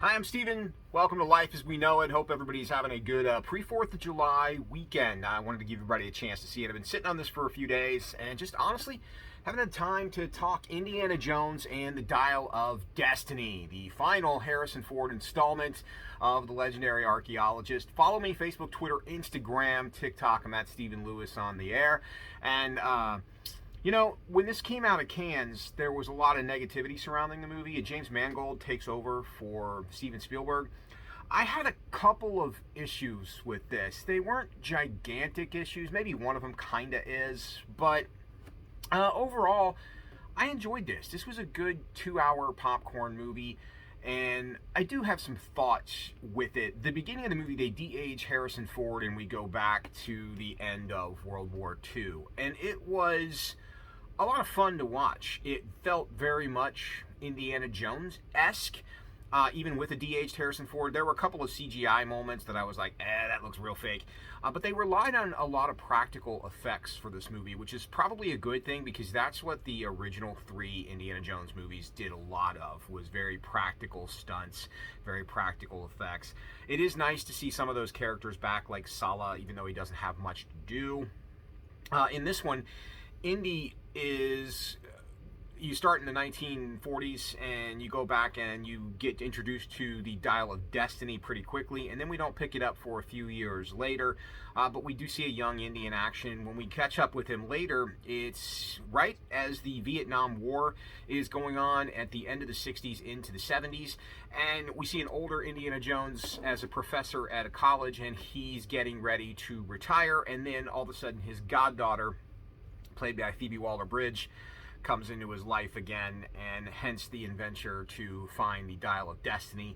Hi, I'm Steven. Welcome to Life as We Know It. Hope everybody's having a good pre-4th of July weekend. I wanted to give everybody a chance to see it. I've been sitting on this for a few days and just honestly haven't had time to talk Indiana Jones and the Dial of Destiny, the final Harrison Ford installment of the legendary archaeologist. Follow me, Facebook, Twitter, Instagram, TikTok. I'm at Steven Lewis on the air. And, when this came out of Cannes, there was a lot of negativity surrounding the movie, and James Mangold takes over for Steven Spielberg. I had a couple of issues with this. They weren't gigantic issues. Maybe one of them kind of is, but overall, I enjoyed this. This was a good 2-hour popcorn movie, and I do have some thoughts with it. The beginning of the movie, they de-age Harrison Ford, and we go back to the end of World War II, and it was a lot of fun to watch. It felt very much Indiana Jones-esque, even with a de-aged Harrison Ford. There were a couple of CGI moments that I was like, that looks real fake. But they relied on a lot of practical effects for this movie, which is probably a good thing because that's what the original 3 Indiana Jones movies did a lot of, was very practical stunts, very practical effects. It is nice to see some of those characters back, like Sala, even though he doesn't have much to do. In this one, Indy is, you start in the 1940s and you go back and you get introduced to the Dial of Destiny pretty quickly, and then we don't pick it up for a few years later, but we do see a young Indy in action. When we catch up with him later, it's right as the Vietnam War is going on at the end of the 60s into the 70s, and we see an older Indiana Jones as a professor at a college, and he's getting ready to retire, and then all of a sudden his goddaughter, played by Phoebe Waller-Bridge, comes into his life again, and hence the adventure to find the Dial of Destiny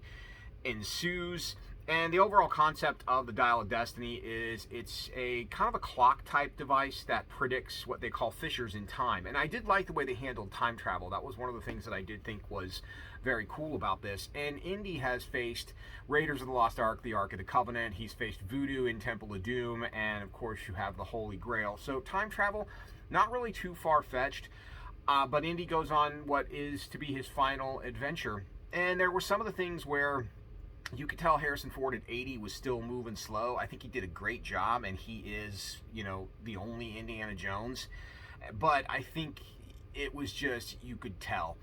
ensues. And the overall concept of the Dial of Destiny is it's a kind of a clock type device that predicts what they call fissures in time. And I did like the way they handled time travel. That was one of the things that I did think was very cool about this. And Indy has faced Raiders of the Lost Ark, the Ark of the Covenant. He's faced Voodoo in Temple of Doom, and of course you have the Holy Grail. So time travel, not really too far-fetched. But Indy goes on what is to be his final adventure. And there were some of the things where you could tell Harrison Ford at 80 was still moving slow. I think he did a great job, and he is, the only Indiana Jones. But I think it was just, you could tell.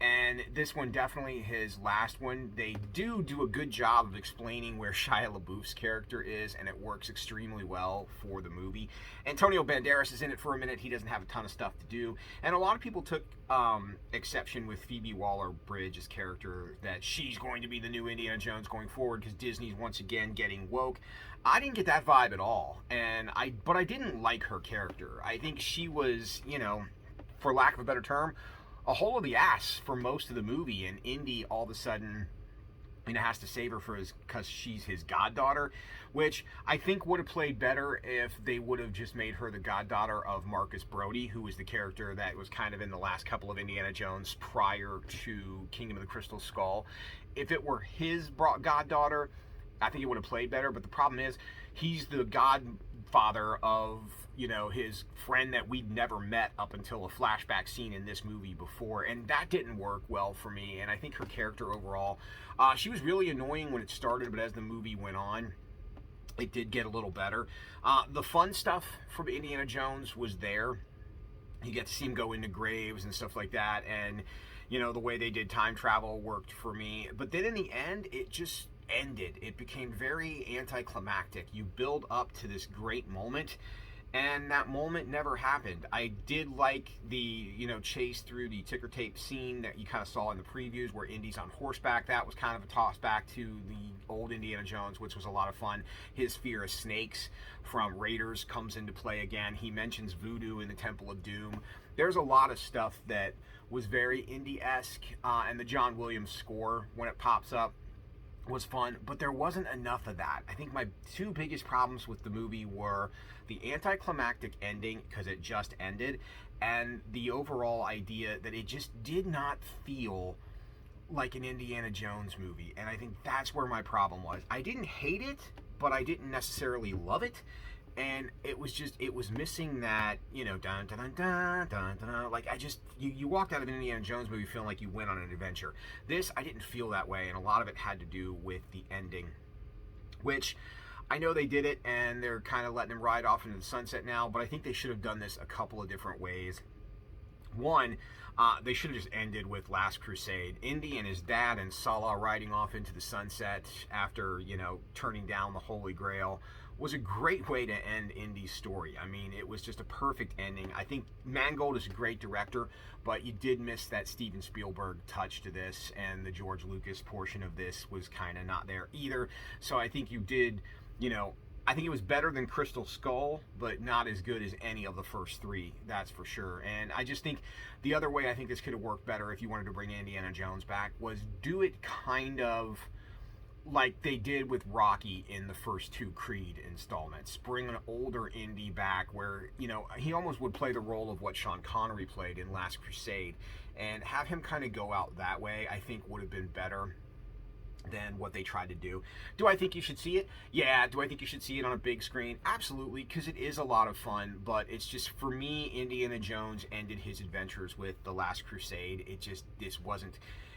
And this one, definitely his last one. They do a good job of explaining where Shia LaBeouf's character is, and it works extremely well for the movie. Antonio Banderas is in it for a minute. He doesn't have a ton of stuff to do. And a lot of people took exception with Phoebe Waller-Bridge's character, that she's going to be the new Indiana Jones going forward because Disney's once again getting woke. I didn't get that vibe at all. But I didn't like her character. I think she was, for lack of a better term, a hole of the ass for most of the movie, and Indy all of a sudden has to save her because she's his goddaughter, which I think would have played better if they would have just made her the goddaughter of Marcus Brody, who was the character that was kind of in the last couple of Indiana Jones prior to Kingdom of the Crystal Skull. If it were his goddaughter, I think it would have played better, but the problem is he's the godfather of his friend that we'd never met up until a flashback scene in this movie before, and that didn't work well for me. And I think her character overall, she was really annoying when it started, but as the movie went on, it did get a little better. The fun stuff from Indiana Jones was there. You get to see him go into graves and stuff like that, and the way they did time travel worked for me. But then in the end, it just ended. It became very anticlimactic. You build up to this great moment, and that moment never happened. I did like the, chase through the ticker tape scene that you kind of saw in the previews where Indy's on horseback. That was kind of a toss back to the old Indiana Jones, which was a lot of fun. His fear of snakes from Raiders comes into play again. He mentions Voodoo in the Temple of Doom. There's a lot of stuff that was very Indy-esque, and the John Williams score, when it pops up, was fun, but there wasn't enough of that. I think my 2 biggest problems with the movie were the anticlimactic ending, because it just ended, and the overall idea that it just did not feel like an Indiana Jones movie. And I think that's where my problem was. I didn't hate it, but I didn't necessarily love it. and it was missing that, you know, dun dun dun dun dun dun. Like, you walked out of an Indiana Jones movie feeling like you went on an adventure. This, I didn't feel that way, and a lot of it had to do with the ending, which I know they did it and they're kind of letting him ride off into the sunset now, but I think they should have done this a couple of different ways. One, they should have just ended with Last Crusade. Indy and his dad and Salah riding off into the sunset after, you know, turning down the Holy Grail was a great way to end Indy's story. I mean, it was just a perfect ending. I think Mangold is a great director, but you did miss that Steven Spielberg touch to this, and the George Lucas portion of this was kind of not there either. So I think you did, you know, I think it was better than Crystal Skull, but not as good as any of the first three, that's for sure. And I just think the other way I think this could have worked better if you wanted to bring Indiana Jones back was do it kind of like they did with Rocky in the first two Creed installments. Bring an older Indy back where, you know, he almost would play the role of what Sean Connery played in Last Crusade, and have him kind of go out that way, I think would have been better than what they tried to do. Do I think you should see it? Yeah. Do I think you should see it on a big screen? Absolutely, because it is a lot of fun, but it's just, for me, Indiana Jones ended his adventures with The Last Crusade.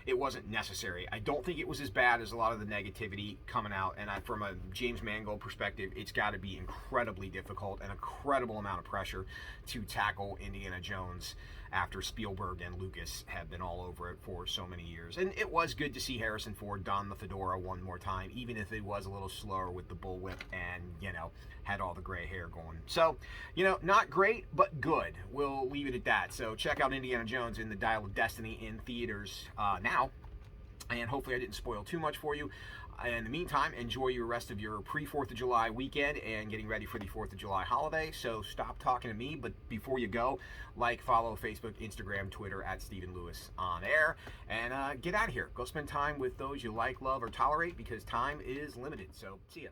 It wasn't necessary. I don't think it was as bad as a lot of the negativity coming out, and from a James Mangold perspective, it's got to be incredibly difficult and a credible amount of pressure to tackle Indiana Jones after Spielberg and Lucas have been all over it for so many years. And it was good to see Harrison Ford don the fedora one more time, even if it was a little slower with the bullwhip and, you know, had all the gray hair going. So, you know, not great, but good. We'll leave it at that. So check out Indiana Jones in the Dial of Destiny in theaters now. And hopefully I didn't spoil too much for you. In the meantime, enjoy your rest of your pre-4th of July weekend and getting ready for the 4th of July holiday. So stop talking to me, but before you go, like, follow Facebook, Instagram, Twitter at Stephen Lewis on air, and get out of here. Go spend time with those you like, love, or tolerate, because time is limited. So see ya.